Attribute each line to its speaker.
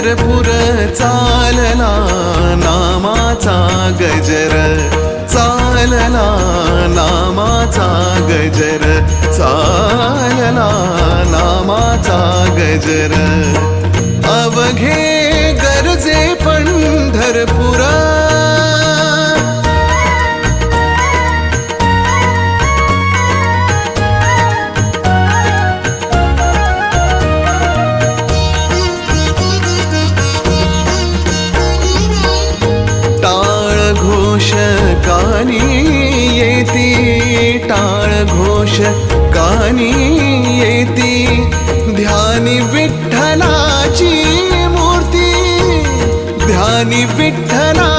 Speaker 1: पंढरपूर चालला नामाचा गजर, चालला नामाचा गजर, चालला नामाचा गजर. अवघे गरजे पंढरपूर, घोष कानी येती, टाळ घोष कानी येती. ध्यानी विठ्ठलाची मूर्ती, ध्यानी विठ्ठला